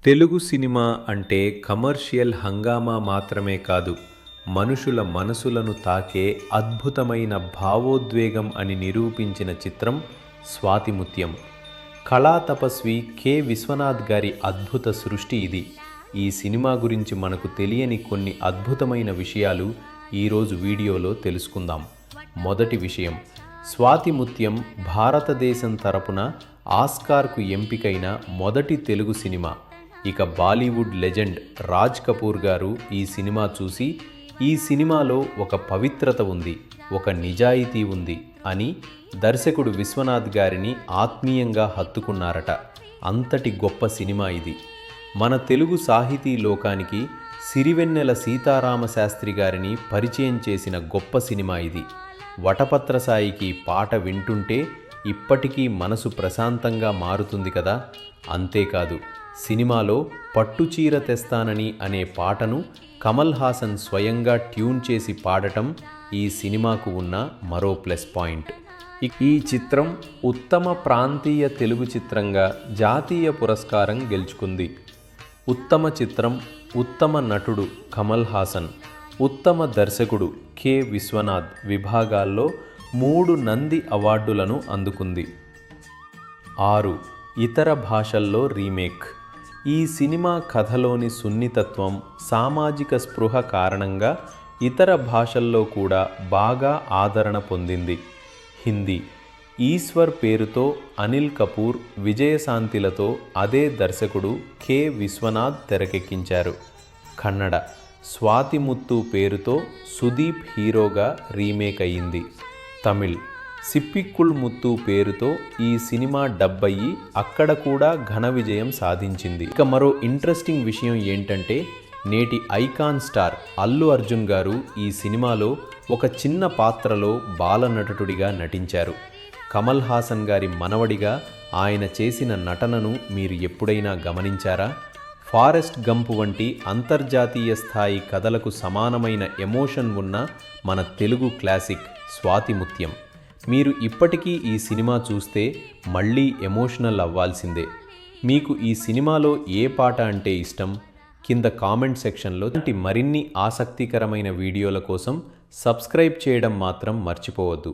Telugu cinema అంటే commercial హంగామా మాత్రమే కాదు, మనుషుల మనసులను తాకే అద్భుతమైన భావోద్వేగం అని నిరూపించిన చిత్రం స్వాతిముత్యం. కళా తపస్వి కె. విశ్వనాథ్ గారి అద్భుత సృష్టి ఇది. ఈ సినిమా గురించి మనకు తెలియని కొన్ని అద్భుతమైన విషయాలు ఈరోజు వీడియోలో తెలుసుకుందాం. మొదటి విషయం, స్వాతిముత్యం భారతదేశం తరపున ఆస్కార్కు ఎంపికైన మొదటి తెలుగు సినిమా. ఇక బాలీవుడ్ లెజెండ్ రాజ్ కపూర్ గారు ఈ సినిమా చూసి, ఈ సినిమాలో ఒక పవిత్రత ఉంది, ఒక నిజాయితీ ఉంది అని దర్శకుడు విశ్వనాథ్ గారిని ఆత్మీయంగా హత్తుకున్నారట. అంతటి గొప్ప సినిమా ఇది. మన తెలుగు సాహితీ లోకానికి సిరివెన్నెల సీతారామశాస్త్రి గారిని పరిచయం చేసిన గొప్ప సినిమా ఇది. వటపత్రసాయికి పాట వింటుంటే ఇప్పటికీ మనసు ప్రశాంతంగా మారుతుంది కదా. అంతేకాదు, సినిమాలో పట్టుచీర తెస్తానని అనే పాటను కమల్ హాసన్ స్వయంగా ట్యూన్ చేసి పాడటం ఈ సినిమాకు ఉన్న మరో ప్లస్ పాయింట్. ఈ చిత్రం ఉత్తమ ప్రాంతీయ తెలుగు చిత్రంగా జాతీయ పురస్కారం గెలుచుకుంది. ఉత్తమ చిత్రం, ఉత్తమ నటుడు కమల్ హాసన్, ఉత్తమ దర్శకుడు కె. విశ్వనాథ్ విభాగాల్లో 3 నంది అవార్డులను అందుకుంది. 6 ఇతర భాషల్లో రీమేక్. ఈ సినిమా కథలోని సున్నితత్వం, సామాజిక స్పృహ కారణంగా ఇతర భాషల్లో కూడా బాగా ఆదరణ పొందింది. హిందీ, ఈశ్వర్ పేరుతో అనిల్ కపూర్, విజయశాంతిలతో అదే దర్శకుడు కె. విశ్వనాథ్ తెరకెక్కించారు. కన్నడ, స్వాతిముత్తు పేరుతో సుదీప్ హీరోగా రీమేక్ అయ్యింది. తమిళ్, సిప్పిక్కుల్ ముత్తు పేరుతో ఈ సినిమా డబ్ అయ్యి అక్కడ కూడా ఘన విజయం సాధించింది. ఇక మరో ఇంట్రెస్టింగ్ విషయం ఏంటంటే, నేటి ఐకాన్ స్టార్ అల్లు అర్జున్ గారు ఈ సినిమాలో ఒక చిన్న పాత్రలో బాలనటుడిగా నటించారు. కమల్ హాసన్ గారి మనవడిగా ఆయన చేసిన నటనను మీరు ఎప్పుడైనా గమనించారా? ఫారెస్ట్ గంప్ వంటి అంతర్జాతీయ స్థాయి కథలకు సమానమైన ఎమోషన్ ఉన్న మన తెలుగు క్లాసిక్ స్వాతిముత్యం. మీరు ఇప్పటికీ ఈ సినిమా చూస్తే మళ్ళీ ఎమోషనల్ అవ్వాల్సిందే. మీకు ఈ సినిమాలో ఏ పాట అంటే ఇష్టం? కింద కామెంట్ సెక్షన్లో మరిన్ని ఆసక్తికరమైన వీడియోల కోసం సబ్స్క్రైబ్ చేయడం మాత్రం మర్చిపోవద్దు.